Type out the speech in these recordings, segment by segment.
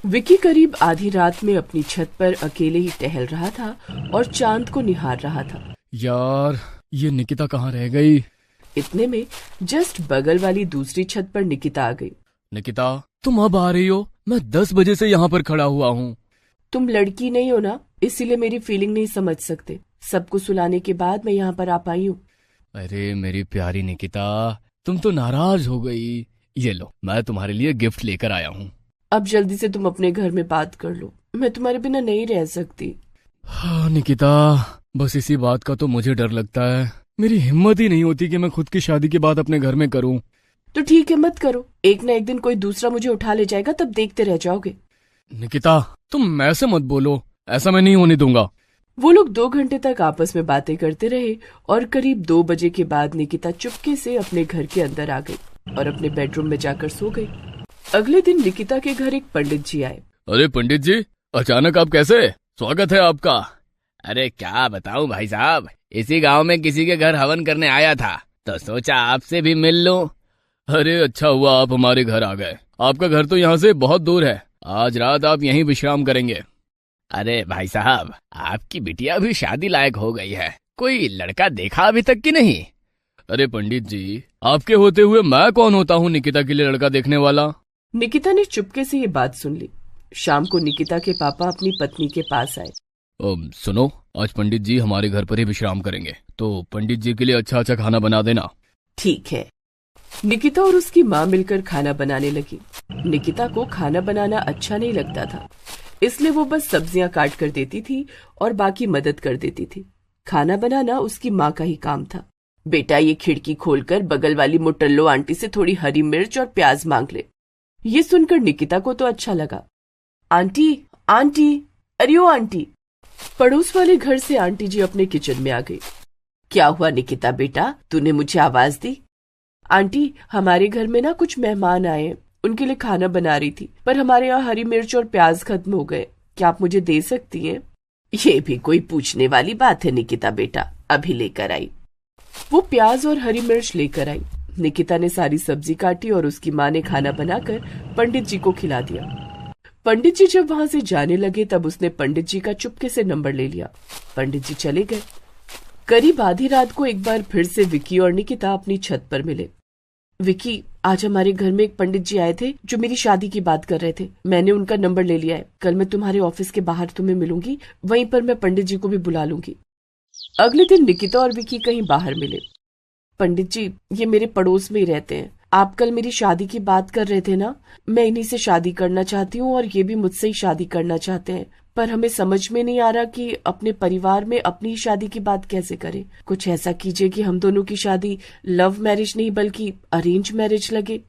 विकी करीब आधी रात में अपनी छत पर अकेले ही टहल रहा था और चांद को निहार रहा था। यार, ये निकिता कहाँ रह गई? इतने में जस्ट बगल वाली दूसरी छत पर निकिता आ गई। निकिता, तुम अब आ रही हो? मैं 10 बजे से यहाँ पर खड़ा हुआ हूँ। तुम लड़की नहीं हो ना, इसीलिए मेरी फीलिंग नहीं समझ सकते। सबको सुलाने के बाद मैं यहाँ पर आ पाई हूँ। अरे मेरी प्यारी निकिता, तुम तो नाराज हो गई। ये लो, मैं तुम्हारे लिए गिफ्ट लेकर आया हूँ। अब जल्दी से तुम अपने घर में बात कर लो, मैं तुम्हारे बिना नहीं रह सकती। हाँ निकिता, बस इसी बात का तो मुझे डर लगता है। मेरी हिम्मत ही नहीं होती कि मैं खुद की शादी के बाद अपने घर में करूँ। तो ठीक है, मत करो। एक ना एक दिन कोई दूसरा मुझे उठा ले जाएगा, तब देखते रह जाओगे। निकिता, तुम ऐसे मत बोलो, ऐसा मैं नहीं होने दूंगा। वो लोग 2 घंटे तक आपस में बातें करते रहे और करीब 2 बजे के बाद निकिता चुपके से अपने घर के अंदर आ गई और अपने बेडरूम में जाकर सो गई। अगले दिन निकिता के घर एक पंडित जी आए। अरे पंडित जी, अचानक आप कैसे? स्वागत है आपका। अरे क्या बताऊं भाई साहब, इसी गांव में किसी के घर हवन करने आया था तो सोचा आपसे भी मिल लूं। अरे अच्छा हुआ आप हमारे घर आ गए। आपका घर तो यहाँ से बहुत दूर है। आज रात आप यहीं विश्राम करेंगे। अरे भाई साहब, आपकी बिटिया भी शादी लायक हो गई है। कोई लड़का देखा अभी तक कि नहीं? अरे पंडित जी, आपके होते हुए मैं कौन होता हूँ निकिता के लिए लड़का देखने वाला? निकिता ने चुपके से ये बात सुन ली। शाम को निकिता के पापा अपनी पत्नी के पास आए। सुनो, आज पंडित जी हमारे घर पर ही विश्राम करेंगे, तो पंडित जी के लिए अच्छा अच्छा खाना बना देना। ठीक है। निकिता और उसकी माँ मिलकर खाना बनाने लगी। निकिता को खाना बनाना अच्छा नहीं लगता था, इसलिए वो बस सब्जियां काट कर देती थी और बाकी मदद कर देती थी। खाना बनाना उसकी माँ का ही काम था। बेटा, ये खिड़की खोलकर बगल वाली मोटल्लो आंटी से थोड़ी हरी मिर्च और प्याज मांग ले। ये सुनकर निकिता को तो अच्छा लगा। आंटी, आंटी, अरे ओ आंटी। पड़ोस वाले घर से आंटी जी अपने किचन में आ गई। क्या हुआ निकिता बेटा, तूने मुझे आवाज दी? आंटी, हमारे घर में ना कुछ मेहमान आए, उनके लिए खाना बना रही थी, पर हमारे यहाँ हरी मिर्च और प्याज खत्म हो गए। क्या आप मुझे दे सकती हैं? ये भी कोई पूछने वाली बात है निकिता बेटा, अभी लेकर आई। वो प्याज और हरी मिर्च लेकर आई। निकिता ने सारी सब्जी काटी और उसकी माँ ने खाना बनाकर पंडित जी को खिला दिया। पंडित जी जब वहां से जाने लगे तब उसने पंडित जी का चुपके से नंबर ले लिया। पंडित जी चले गए। करीब आधी रात को एक बार फिर से विकी और निकिता अपनी छत पर मिले। विकी, आज हमारे घर में एक पंडित जी आए थे जो मेरी शादी की बात कर रहे थे। मैंने उनका नंबर ले लिया है। कल मैं तुम्हारे ऑफिस के बाहर तुम्हें मिलूंगी, वहीं पर मैं पंडित जी को भी बुला लूंगी। अगले दिन निकिता और विकी कहीं बाहर मिले। पंडित जी, ये मेरे पड़ोस में ही रहते हैं। आप कल मेरी शादी की बात कर रहे थे ना? मैं इन्हीं से शादी करना चाहती हूँ और ये भी मुझसे ही शादी करना चाहते हैं, पर हमें समझ में नहीं आ रहा कि अपने परिवार में अपनी शादी की बात कैसे करें। कुछ ऐसा कीजिए कि हम दोनों की शादी लव मैरिज नहीं बल्कि अरेंज मैरिज लगे।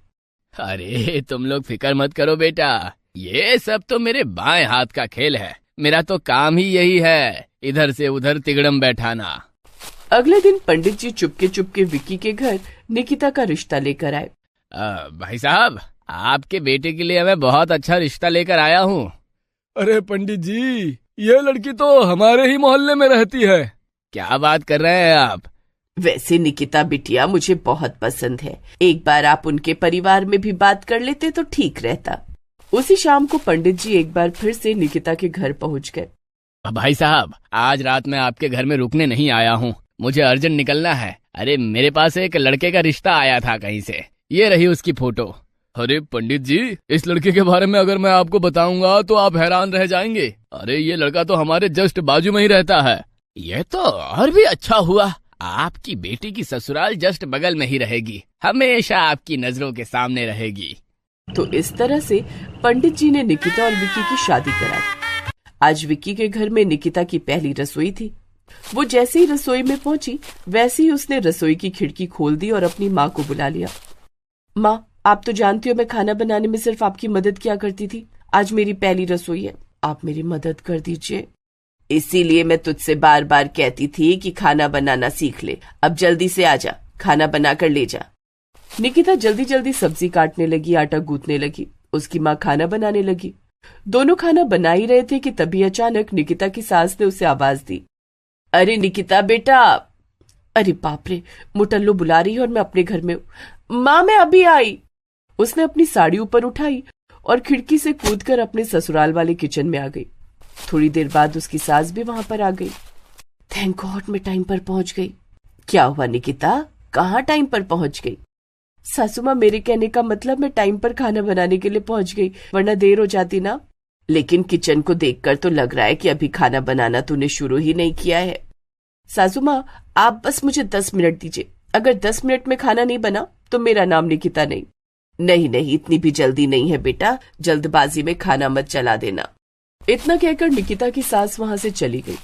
अरे तुम लोग फिक्र मत करो बेटा, ये सब तो मेरे बाएं हाथ का खेल है। मेरा तो काम ही यही है, इधर से उधर तिगड़म बैठाना। अगले दिन पंडित जी चुपके चुपके विकी के घर निकिता का रिश्ता लेकर आए। भाई साहब, आपके बेटे के लिए मैं बहुत अच्छा रिश्ता लेकर आया हूँ। अरे पंडित जी, ये लड़की तो हमारे ही मोहल्ले में रहती है। क्या बात कर रहे हैं आप? वैसे निकिता बिटिया मुझे बहुत पसंद है। एक बार आप उनके परिवार में भी बात कर लेते तो ठीक रहता। उसी शाम को पंडित जी एक बार फिर से निकिता के घर पहुंच गए। भाई साहब, आज रात मैं आपके घर में रुकने नहीं आया हूँ, मुझे अर्जेंट निकलना है। अरे मेरे पास एक लड़के का रिश्ता आया था कहीं से, ये रही उसकी फोटो। अरे पंडित जी, इस लड़के के बारे में अगर मैं आपको बताऊंगा तो आप हैरान रह जाएंगे। अरे ये लड़का तो हमारे जस्ट बाजू में ही रहता है। ये तो और भी अच्छा हुआ, आपकी बेटी की ससुराल जस्ट बगल में ही रहेगी, हमेशा आपकी नजरों के सामने रहेगी। तो इस तरह से पंडित जी ने निकिता और विकी की शादी करा दी। आज विकी के घर में निकिता की पहली रसोई थी। वो जैसे ही रसोई में पहुंची वैसे ही उसने रसोई की खिड़की खोल दी और अपनी माँ को बुला लिया। माँ, आप तो जानती हो मैं खाना बनाने में सिर्फ आपकी मदद किया करती थी। आज मेरी पहली रसोई है, आप मेरी मदद कर दीजिए। इसीलिए मैं तुझसे बार बार कहती थी कि खाना बनाना सीख ले। अब जल्दी से आजा, खाना बना कर ले जा। निकिता जल्दी जल्दी सब्जी काटने लगी, आटा गूंथने लगी। उसकी माँ खाना बनाने लगी। दोनों खाना बना ही रहे थे कि तभी अचानक निकिता की सास ने उसे आवाज दी। अरे निकिता बेटा। अरे बाप रे, मोटल्लो बुला रही है और मैं अपने घर में हूँ। माँ, मैं अभी आई। उसने अपनी साड़ी ऊपर उठाई और खिड़की से कूदकर अपने ससुराल वाले किचन में आ गई। थोड़ी देर बाद उसकी सास भी वहां पर आ गई। थैंक गॉड मैं टाइम पर पहुंच गई। क्या हुआ निकिता, कहाँ टाइम पर पहुंच गई? सासू माँ, मेरे कहने का मतलब मैं टाइम पर खाना बनाने के लिए पहुंच गई, वरना देर हो जाती ना। लेकिन किचन को देखकर तो लग रहा है कि अभी खाना बनाना तूने शुरू ही नहीं किया है। सासू माँ, आप बस मुझे 10 मिनट दीजिए। अगर 10 मिनट में खाना नहीं बना तो मेरा नाम निकिता नहीं। नहीं नहीं, इतनी भी जल्दी नहीं है बेटा, जल्दबाजी में खाना मत चला देना। इतना कहकर निकिता की सास वहां से चली गई।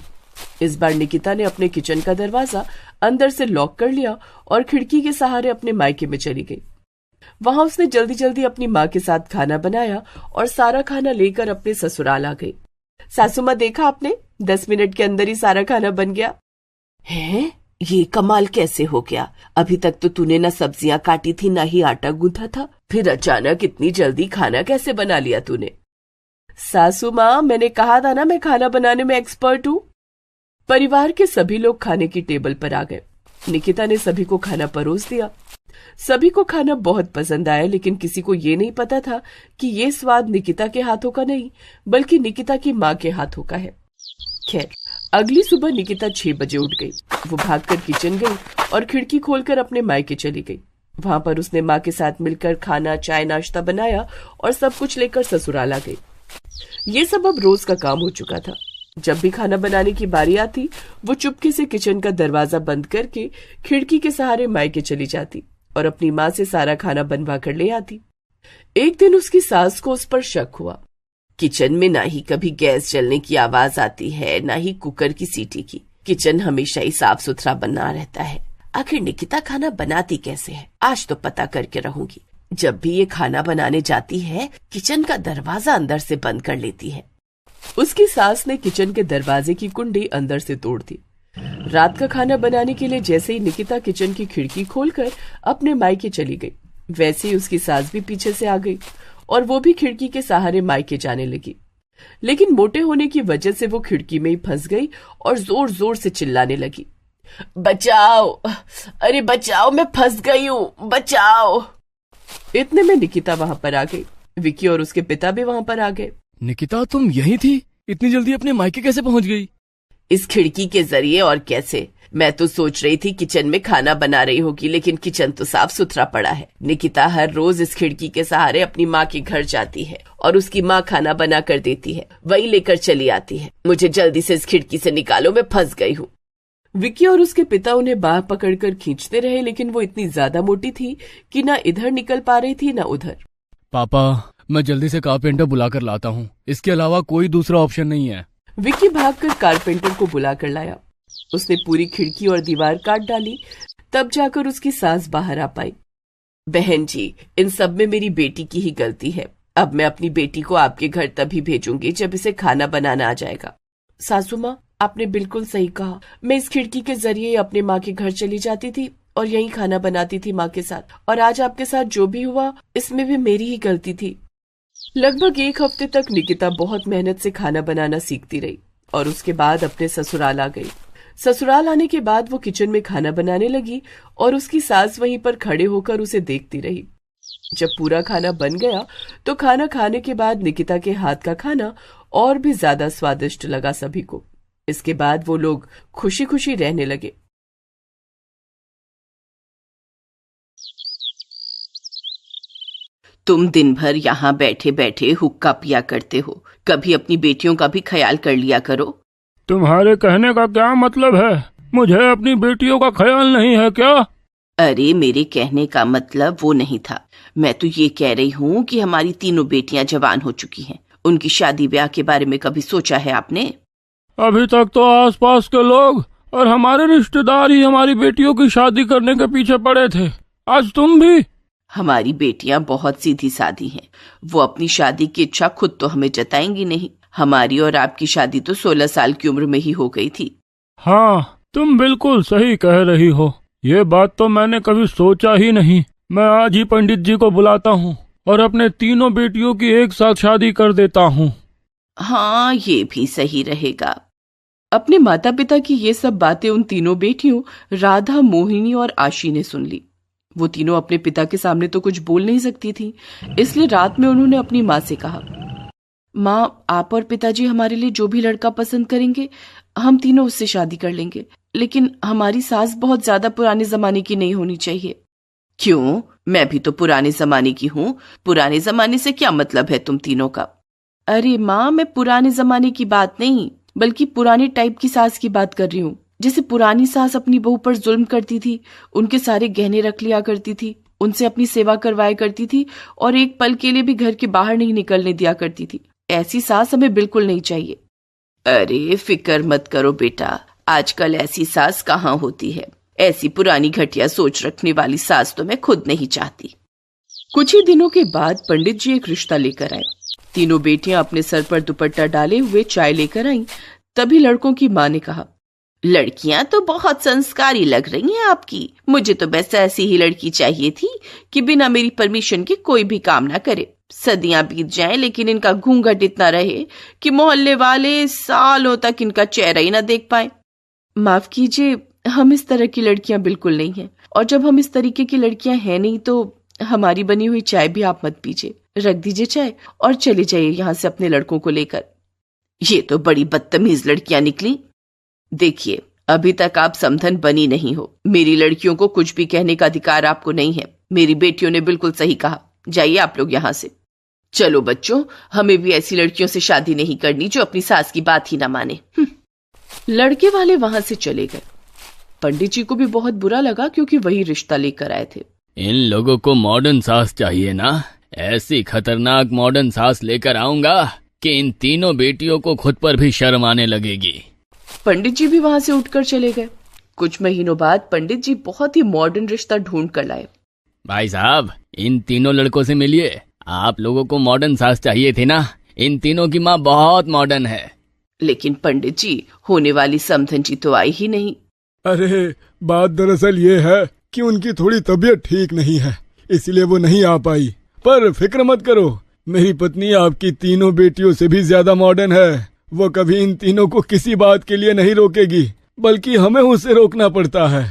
इस बार निकिता ने अपने किचन का दरवाजा अंदर से लॉक कर लिया और खिड़की के सहारे अपने मायके में चली गई। वहां उसने जल्दी जल्दी अपनी माँ के साथ खाना बनाया और सारा खाना लेकर अपने ससुराल आ गई। सासू माँ, देखा आपने, 10 मिनट के अंदर ही सारा खाना बन गया। है, ये कमाल कैसे हो गया? अभी तक तो तूने ना सब्जियां काटी थी ना ही आटा गूंथा था, फिर अचानक इतनी जल्दी खाना कैसे बना लिया तूने? सासू माँ, मैंने कहा था ना मैं खाना बनाने में एक्सपर्ट हूँ। परिवार के सभी लोग खाने की टेबल पर आ गए। निकिता ने सभी को खाना परोस दिया। सभी को खाना बहुत पसंद आया, लेकिन किसी को ये नहीं पता था कि ये स्वाद निकिता के हाथों का नहीं बल्कि निकिता की माँ के हाथों का है। खैर, अगली सुबह निकिता 6 बजे उठ गई। वो भागकर किचन गई और खिड़की खोलकर अपने मायके चली गई। वहां पर उसने माँ के साथ मिलकर खाना, चाय, नाश्ता बनाया और सब कुछ लेकर ससुराल आ गई। ये सब अब रोज का काम हो चुका था। जब भी खाना बनाने की बारी आती, वो चुपके से किचन का दरवाजा बंद करके खिड़की के सहारे मायके चली जाती और अपनी माँ से सारा खाना बनवा कर ले आती। एक दिन उसकी सास को उस पर शक हुआ। किचन में ना ही कभी गैस जलने की आवाज आती है, ना ही कुकर की सीटी की। किचन हमेशा ही साफ सुथरा बना रहता है। आखिर निकिता खाना बनाती कैसे है? आज तो पता करके रहूंगी। जब भी ये खाना बनाने जाती है, किचन का दरवाजा अंदर से बंद कर लेती है। उसकी सास ने किचन के दरवाजे की कुंडी अंदर से तोड़ दी। रात का खाना बनाने के लिए जैसे ही निकिता किचन की खिड़की खोलकर अपने मायके चली गई, वैसे ही उसकी सास भी पीछे से आ गई और वो भी खिड़की के सहारे मायके जाने लगी। लेकिन मोटे होने की वजह से वो खिड़की में ही फंस गई और जोर जोर से चिल्लाने लगी, बचाओ, अरे बचाओ, मैं फंस गई हूँ, बचाओ। इतने में निकिता वहां पर आ गई। विकी और उसके पिता भी वहां पर आ गए। निकिता, तुम यहीं थी? इतनी जल्दी अपने मायके कैसे पहुंच गई? इस खिड़की के जरिए, और कैसे। मैं तो सोच रही थी किचन में खाना बना रही होगी, लेकिन किचन तो साफ सुथरा पड़ा है। निकिता हर रोज इस खिड़की के सहारे अपनी माँ के घर जाती है और उसकी माँ खाना बना कर देती है, वही लेकर चली आती है। मुझे जल्दी से इस खिड़की से निकालो, मैं फंस गई हूँ। विकी और उसके पिता उन्हें बाह पकड़कर खींचते रहे, लेकिन वो इतनी ज्यादा मोटी थी कि ना इधर निकल पा रही थी ना उधर। पापा, मैं जल्दी से कारपेंटर बुलाकर लाता हूँ, इसके अलावा कोई दूसरा ऑप्शन नहीं है। विकी भागकर कारपेंटर को बुलाकर लाया। उसने पूरी खिड़की और दीवार काट डाली, तब जाकर उसकी सास बाहर आ पाई। बहन जी, इन सब में मेरी बेटी की ही गलती है। अब मैं अपनी बेटी को आपके घर तभी भेजूंगी जब इसे खाना बनाना आ जाएगा। सासू माँ, आपने बिल्कुल सही कहा। मैं इस खिड़की के जरिए अपने माँ के घर चली जाती थी और यहीं खाना बनाती थी माँ के साथ, और आज आपके साथ जो भी हुआ इसमें भी मेरी ही गलती थी। लगभग 1 हफ्ते तक निकिता बहुत मेहनत से खाना बनाना सीखती रही और उसके बाद अपने ससुराल आ गई। ससुराल आने के बाद वो किचन में खाना बनाने लगी और उसकी सास वहीं पर खड़े होकर उसे देखती रही। जब पूरा खाना बन गया तो खाना खाने के बाद निकिता के हाथ का खाना और भी ज्यादा स्वादिष्ट लगा सभी को। इसके बाद वो लोग खुशी खुशी रहने लगे। तुम दिन भर यहाँ बैठे बैठे हुक्का पिया करते हो, कभी अपनी बेटियों का भी ख्याल कर लिया करो। तुम्हारे कहने का क्या मतलब है? मुझे अपनी बेटियों का ख्याल नहीं है क्या? अरे, मेरे कहने का मतलब वो नहीं था। मैं तो ये कह रही हूँ कि हमारी तीनों बेटियां जवान हो चुकी हैं। उनकी शादी ब्याह के बारे में कभी सोचा है आपने? अभी तक तो आसपास के लोग और हमारे रिश्तेदार ही हमारी बेटियों की शादी करने के पीछे पड़े थे। आज तुम भी? हमारी बेटियां बहुत सीधी सादी हैं। वो अपनी शादी की इच्छा खुद तो हमें जताएंगी नहीं। हमारी और आपकी शादी तो 16 साल की उम्र में ही हो गई थी। हाँ, तुम बिल्कुल सही कह रही हो। ये बात तो मैंने कभी सोचा ही नहीं। मैं आज ही पंडित जी को बुलाता हूँ और अपने तीनों बेटियों की एक साथ शादी कर देता हूँ। हाँ, ये भी सही रहेगा। अपने माता पिता की ये सब बातें उन तीनों बेटियों राधा, मोहिनी और आशी ने सुन ली। वो तीनों अपने पिता के सामने तो कुछ बोल नहीं सकती थी, इसलिए रात में उन्होंने अपनी माँ से कहा, माँ, आप और पिताजी हमारे लिए जो भी लड़का पसंद करेंगे हम तीनों उससे शादी कर लेंगे, लेकिन हमारी सास बहुत ज्यादा पुराने जमाने की नहीं होनी चाहिए। क्यों? मैं भी तो पुराने जमाने की हूँ। पुराने जमाने से क्या मतलब है तुम तीनों का? अरे माँ, मैं पुराने जमाने की बात नहीं बल्कि पुराने टाइप की सास की बात कर रही हूँ। जैसे पुरानी सास अपनी बहू पर जुल्म करती थी, उनके सारे गहने रख लिया करती थी, उनसे अपनी सेवा करवाया करती थी और एक पल के लिए भी घर के बाहर नहीं निकलने दिया करती थी। ऐसी सास हमें बिल्कुल नहीं चाहिए। अरे फिक्र मत करो बेटा, आजकल ऐसी सास कहाँ होती है। ऐसी पुरानी घटिया सोच रखने वाली सास तो मैं खुद नहीं चाहती। कुछ ही दिनों के बाद पंडित जी एक रिश्ता लेकर आए। तीनों बेटियां अपने सर पर दुपट्टा डाले हुए चाय लेकर आईं। तभी लड़कों की माँ ने कहा, लड़कियां तो बहुत संस्कारी लग रही हैं आपकी। मुझे तो बस ऐसी ही लड़की चाहिए थी कि बिना मेरी परमिशन के कोई भी काम ना करे। सदियां बीत जाएं लेकिन इनका घूंघट इतना रहे कि मोहल्ले वाले सालों तक इनका चेहरा ही ना देख पाए। माफ कीजिए, हम इस तरह की लड़कियां बिल्कुल नहीं हैं, और जब हम इस तरीके की लड़कियां हैं नहीं तो हमारी बनी हुई चाय भी आप मत पीजिए। रख दीजिए चाय और चले जाइए यहाँ से अपने लड़कों को लेकर। ये तो बड़ी बदतमीज लड़कियां निकली। देखिए, अभी तक आप समधन बनी नहीं हो। मेरी लड़कियों को कुछ भी कहने का अधिकार आपको नहीं है। मेरी बेटियों ने बिल्कुल सही कहा। जाइए आप लोग यहाँ से। चलो बच्चों, हमें भी ऐसी लड़कियों से शादी नहीं करनी जो अपनी सास की बात ही ना माने। लड़के वाले वहां से चले गए। पंडित जी को भी बहुत बुरा लगा क्योंकि वही रिश्ता लेकर आए थे। इन लोगों को मॉडर्न सास चाहिए ना। ऐसी खतरनाक मॉडर्न सास लेकर आऊंगा कि इन तीनों बेटियों को खुद पर भी शर्म आने लगेगी। पंडित जी भी वहां से उठकर चले गए। कुछ महीनों बाद पंडित जी बहुत ही मॉडर्न रिश्ता ढूंढ कर लाए। भाई साहब, इन तीनों लड़कों से मिलिए। आप लोगों को मॉडर्न सास चाहिए थी ना। इन तीनों की माँ बहुत मॉडर्न है। लेकिन पंडित जी, होने वाली समधन जी तो आई ही नहीं। अरे बात दरअसल ये है कि उनकी थोड़ी तबीयत ठीक नहीं है, इसलिए वो नहीं आ पाई। पर फिक्र मत करो, मेरी पत्नी आपकी तीनों बेटियों से भी ज्यादा मॉडर्न है। वो कभी इन तीनों को किसी बात के लिए नहीं रोकेगी, बल्कि हमें उसे रोकना पड़ता है।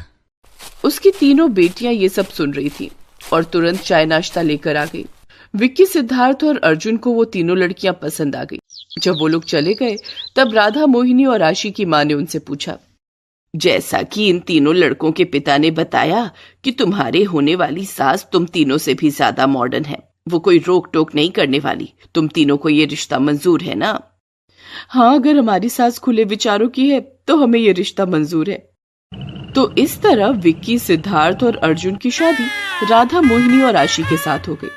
उसकी तीनों बेटियां ये सब सुन रही थी और तुरंत चाय नाश्ता लेकर आ गई। विक्की, सिद्धार्थ और अर्जुन को वो तीनों लड़कियां पसंद आ गई। जब वो लोग चले गए तब राधा, मोहिनी और आशी की माँ ने उनसे पूछा, जैसा कि इन तीनों लड़कों के पिता ने बताया कि तुम्हारे होने वाली सास तुम तीनों से भी ज्यादा मॉडर्न है, वो कोई रोक टोक नहीं करने वाली। तुम तीनों को ये रिश्ता मंजूर है ना? हाँ, अगर हमारी सास खुले विचारों की है तो हमें ये रिश्ता मंजूर है। तो इस तरह विक्की, सिद्धार्थ और अर्जुन की शादी राधा, मोहिनी और आशी के साथ हो गई।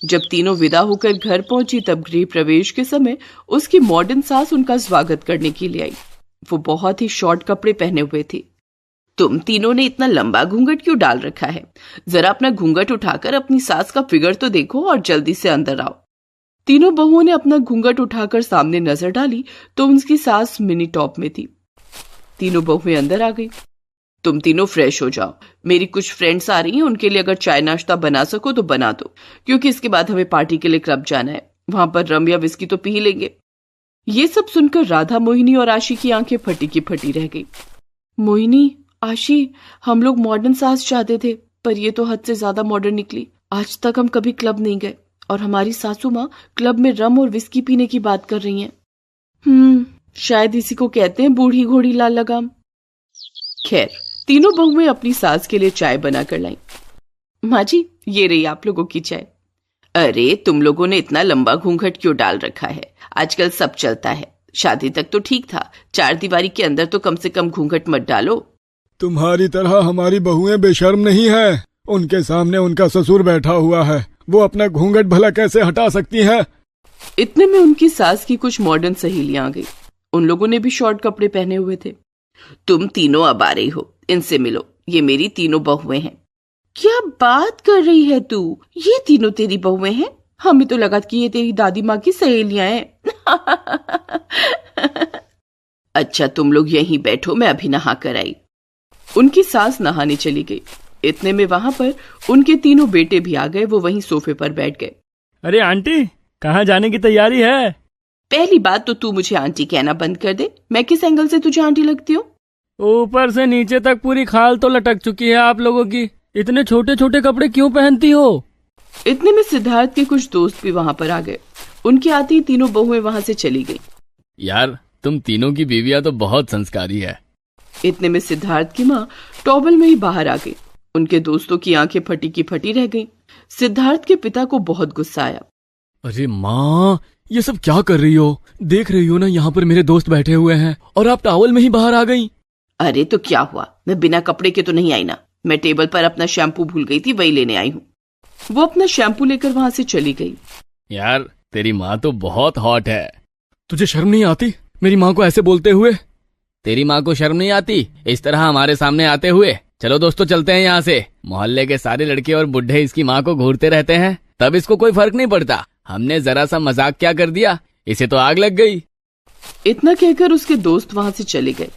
जब तीनों विदा होकर घर पहुंची तब गृह प्रवेश के समय उसकी मॉडर्न सास उनका स्वागत करने के लिए आई। वो बहुत ही शॉर्ट कपड़े पहने हुए थी। तुम तीनों ने इतना लंबा घूंघट क्यों डाल रखा है? जरा अपना घूंघट उठाकर अपनी सास का फिगर तो देखो और जल्दी से अंदर आओ। तीनों बहुओं ने अपना घूंघट उठाकर सामने नजर डाली तो उनकी सास मिनी टॉप में थी। तीनों बहुएं अंदर आ गई। तुम तीनों फ्रेश हो जाओ, मेरी कुछ फ्रेंड्स आ रही हैं, उनके लिए अगर चाय नाश्ता बना सको तो बना दो, क्योंकि इसके बाद हमें पार्टी के लिए क्लब जाना है। वहां पर रम या विस्की तो पी ही लेंगे। ये सब सुनकर राधा, मोहिनी और आशी की आंखें फटी की फटी रह गई। मोहिनी, आशी, हम लोग मॉडर्न सास चाहते थे, पर ये तो हद से ज्यादा मॉडर्न निकली। आज तक हम कभी क्लब नहीं गए और हमारी सासू माँ क्लब में रम और विस्की पीने की बात कर रही हैं। शायद इसी को कहते हैं बूढ़ी घोड़ी लाल लगाम। खैर, तीनों बहुएं अपनी सास के लिए चाय बनाकर लाई। माँ जी, ये रही आप लोगों की चाय। अरे, तुम लोगों ने इतना लंबा घूंघट क्यों डाल रखा है? आजकल सब चलता है। शादी तक तो ठीक था, 4 दीवारी के अंदर तो कम से कम घूंघट मत डालो। तुम्हारी तरह हमारी बहुएं बेशर्म नहीं है। उनके सामने उनका ससुर बैठा हुआ है, वो अपना घूंघट भला कैसे हटा सकती है? इतने में उनकी सास की कुछ मॉडर्न सहेलियां आ गई। उन लोगों ने भी शॉर्ट कपड़े पहने हुए थे। तुम तीनों अब आ रही हो, इनसे मिलो। ये मेरी तीनों बहुएं हैं। क्या बात कर रही है तू? ये तीनों तेरी बहुएं हैं? हमें तो लगा कि ये तेरी दादी माँ की सहेलियां हैं। अच्छा, तुम लोग यहीं बैठो, मैं अभी नहा कर आई। उनकी सास नहाने चली गई। इतने में वहां पर उनके तीनों बेटे भी आ गए। वो वहीं सोफे पर बैठ गए। अरे आंटी, कहाँ जाने की तैयारी है? पहली बात तो तू मुझे आंटी कहना बंद कर दे। मैं किस एंगल से तुझे आंटी लगती हूँ? ऊपर से नीचे तक पूरी खाल तो लटक चुकी है आप लोगों की, इतने छोटे छोटे कपड़े क्यों पहनती हो? इतने में सिद्धार्थ के कुछ दोस्त भी वहां पर आ गए। उनके आते ही तीनों बहुएं वहां से चली गई। यार तुम तीनों की बीवियां तो बहुत संस्कारी है। इतने में सिद्धार्थ की माँ टॉवल में ही बाहर आ गई। उनके दोस्तों की आंखें फटी की फटी रह गईं। सिद्धार्थ के पिता को बहुत गुस्सा आया। अरे माँ, ये सब क्या कर रही हो? देख रही हो ना, यहाँ पर मेरे दोस्त बैठे हुए हैं और आप टॉवल में ही बाहर आ गई। अरे तो क्या हुआ, मैं बिना कपड़े के तो नहीं आई ना। मैं टेबल पर अपना शैम्पू भूल गई थी, वही लेने आई हूँ। वो अपना शैम्पू लेकर वहां से चली गई। यार तेरी माँ तो बहुत हॉट है। तुझे शर्म नहीं आती मेरी माँ को ऐसे बोलते हुए? तेरी माँ को शर्म नहीं आती इस तरह हमारे सामने आते हुए? चलो दोस्तों चलते हैं यहाँ से। मोहल्ले के सारे लड़के और बुढ़े इसकी माँ को घूरते रहते हैं, तब इसको कोई फर्क नहीं पड़ता। हमने जरा सा मजाक क्या कर दिया, इसे तो आग लग गई। इतना कहकर उसके दोस्त वहां से चले गए।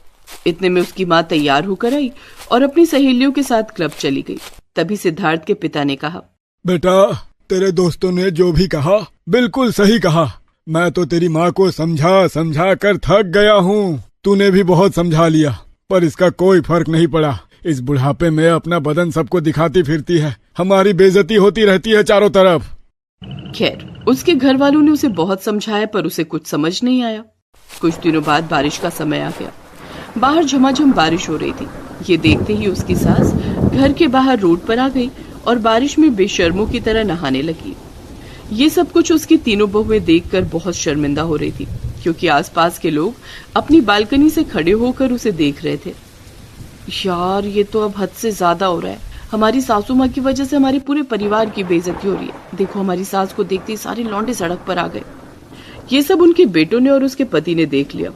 इतने में उसकी माँ तैयार होकर आई और अपनी सहेलियों के साथ क्लब चली गई। तभी सिद्धार्थ के पिता ने कहा, बेटा, तेरे दोस्तों ने जो भी कहा बिल्कुल सही कहा। मैं तो तेरी माँ को समझा समझा कर थक गया हूँ। तूने भी बहुत समझा लिया, पर इसका कोई फर्क नहीं पड़ा। इस बुढ़ापे में अपना बदन सबको दिखाती फिरती है, हमारी बेइज्जती होती रहती है चारों तरफ। खैर, उसके घर वालों ने उसे बहुत समझाया, पर उसे कुछ समझ नहीं आया। कुछ दिनों बाद बारिश का समय आ गया। बाहर झमाझम बारिश हो रही थी। ये देखते ही उसकी सास घर के बाहर रोड पर आ गई और बारिश में बेशर्मों की तरह नहाने लगी। ये सब कुछ उसकी तीनों बहुएं देखकर बहुत शर्मिंदा हो रही थी, क्योंकि आसपास के लोग अपनी बालकनी से खड़े होकर उसे देख रहे थे। यार, ये तो अब हद से ज्यादा हो रहा है। हमारी सासू माँ की वजह से हमारे पूरे परिवार की बेइज्जती हो रही है। देखो, हमारी सास को देखते ही सारे लौंडे सड़क पर आ गए। ये सब उनके बेटों ने और उसके पति ने देख लिया।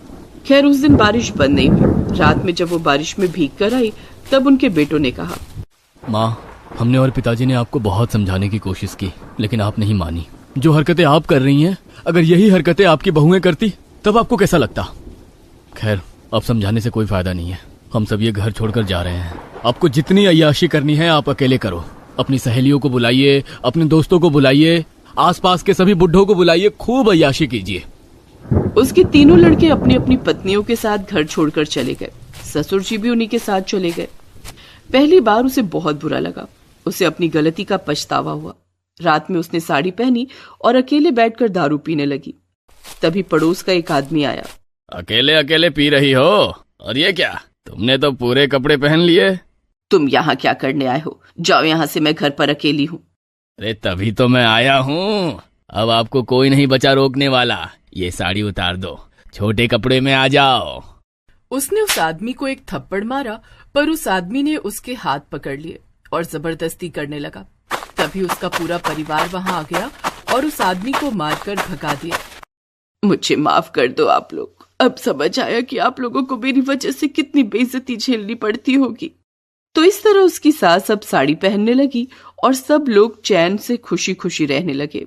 खैर, उस दिन बारिश बंद नहीं हुई। रात में जब वो बारिश में भीग कर आई, तब उनके बेटों ने कहा, माँ, हमने और पिताजी ने आपको बहुत समझाने की कोशिश की, लेकिन आप नहीं मानी। जो हरकतें आप कर रही हैं, अगर यही हरकतें आपकी बहुएं करती तब आपको कैसा लगता? खैर, अब समझाने से कोई फायदा नहीं है। हम सब ये घर छोड़कर जा रहे हैं। आपको जितनी अय्याशी करनी है आप अकेले करो। अपनी सहेलियों को बुलाइए, अपने दोस्तों को बुलाइए, आसपास के सभी बुढ़ों को बुलाइए, खूब अय्याशी कीजिए। उसके तीनों लड़के अपनी अपनी पत्नियों के साथ घर छोड़कर चले गए। ससुर जी भी उन्हीं के साथ चले गए। पहली बार उसे बहुत बुरा लगा। उसे अपनी गलती का पछतावा हुआ। रात में उसने साड़ी पहनी और अकेले बैठकर दारू पीने लगी। तभी पड़ोस का एक आदमी आया। अकेले अकेले पी रही हो? और ये क्या, तुमने तो पूरे कपड़े पहन लिए। तुम यहाँ क्या करने आए हो? जाओ यहाँ से, मैं घर पर अकेली हूँ। अरे तभी तो मैं आया हूँ। अब आपको कोई नहीं बचा रोकने वाला। ये साड़ी उतार दो, छोटे कपड़े में आ जाओ। उसने उस आदमी को एक थप्पड़ मारा, पर उस आदमी ने उसके हाथ पकड़ लिए और जबरदस्ती करने लगा। तभी उसका पूरा परिवार वहां आ गया और उस आदमी को मारकर भगा दिया। मुझे माफ कर दो आप लोग। अब समझ आया कि आप लोगों को मेरी वजह से कितनी बेइज्जती झेलनी पड़ती होगी। तो इस तरह उसकी सास अब साड़ी पहनने लगी और सब लोग चैन से खुशी खुशी रहने लगे।